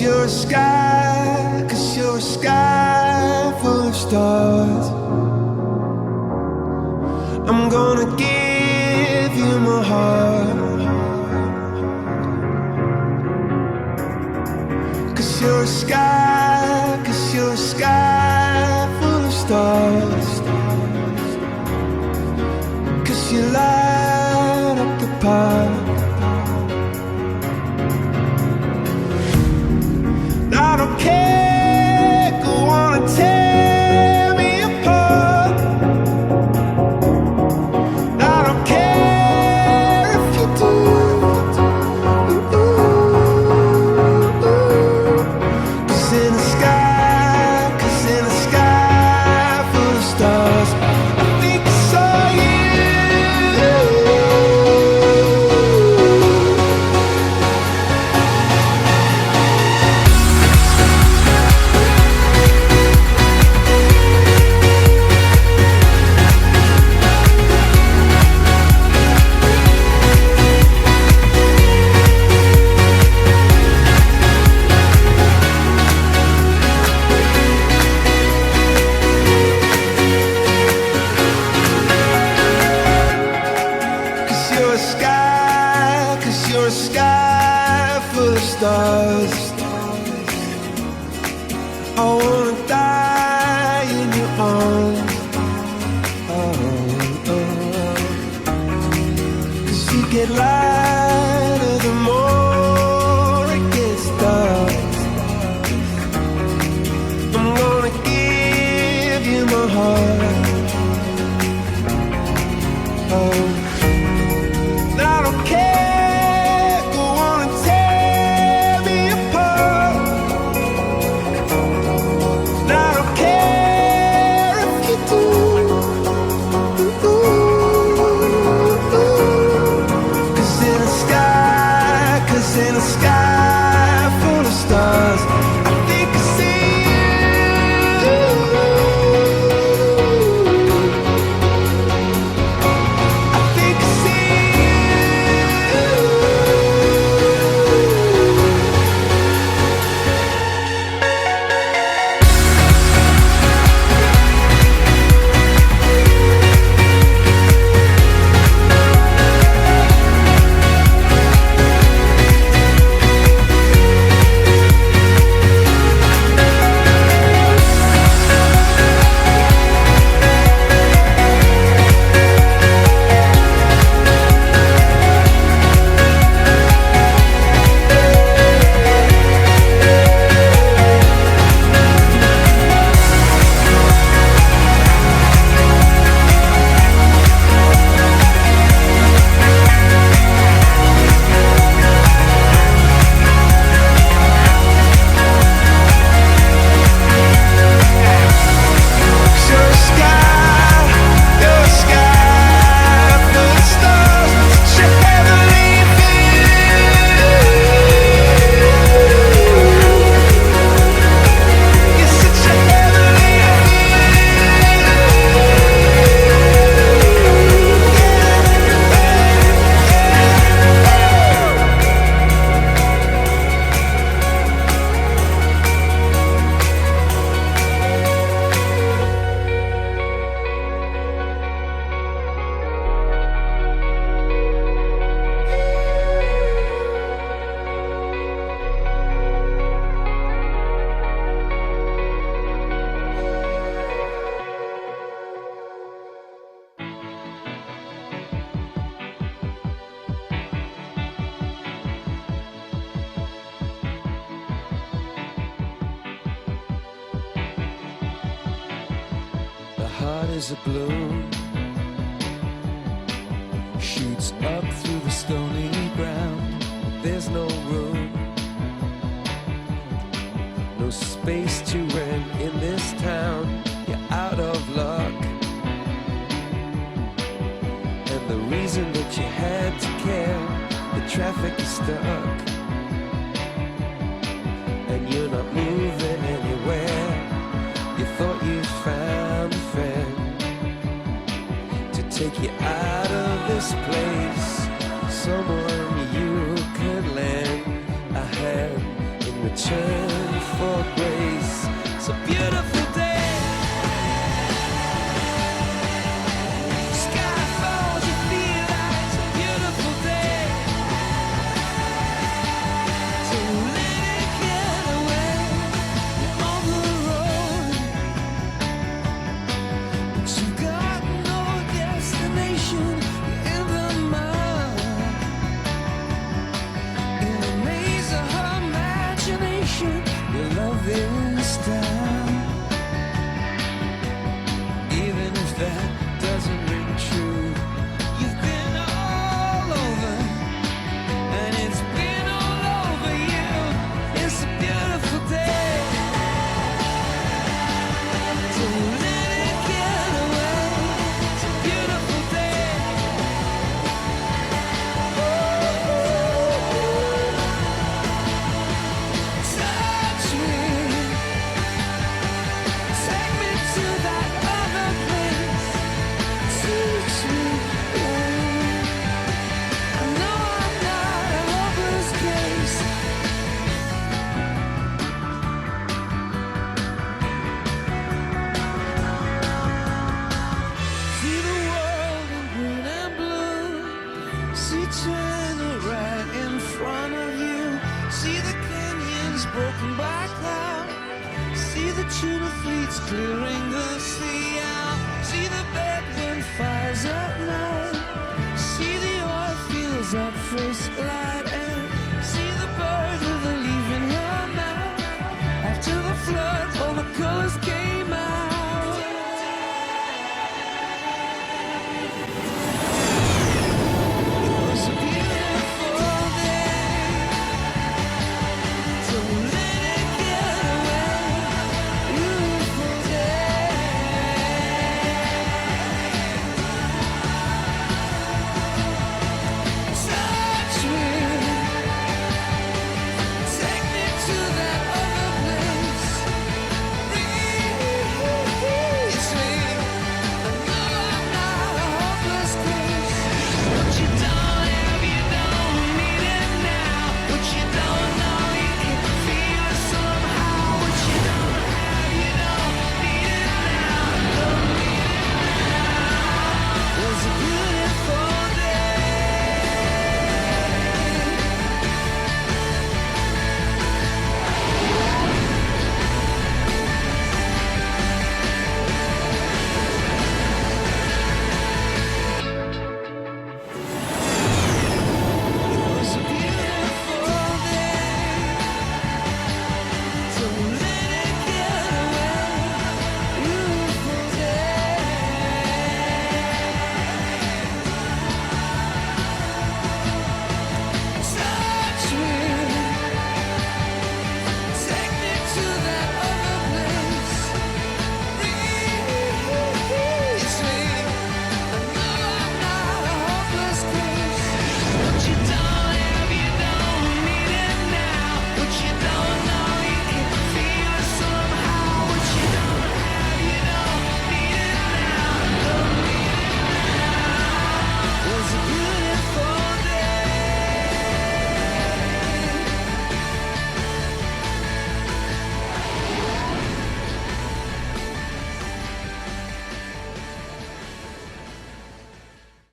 you're a sky, 'cause you're a sky full of stars. I'm gonna give you my heart, 'cause you're a sky, 'cause you're a sky full of stars. 'Cause you light up the park. I don't care, go on and tear me apart. I don't care if you do. Cause in the sky, 'cause in the sky full of stars, I think I saw you. You're a sky full of stars. I wanna die in your arms. Oh, oh. 'Cause you get lighter the more it gets dark. I'm gonna give you my heart. Oh, I don't care. In a sky full of stars, I think I see you. I think I see heart is a balloon, shoots up through the stony ground. There's no room, no space to rent in this town. You're out of luck, and the reason that you had to care, the traffic is stuck, and you're not moving anywhere. You thought you found a friend to take you out of this place, someone you could lend a hand in the return for grace. It's a beautiful day. Sky falls, you feel like it's a beautiful day. So let it get away. You're on the road, but you've got no destination. You're in the mud, in a maze of her imagination. Your love is down. Even if that doesn't ring true, you've been all over, and it's been all over you. It's a beautiful day. So let it get away. It's a beautiful day. Touch me, take me to that other place. Teach me, I know I'm not a hopeless case. See the world in green and blue. See China right in front of you. See the canyons broken by cloud. See the tuna fleets clearing the sea out. See the bedroom fires at night. See the oil fields that first light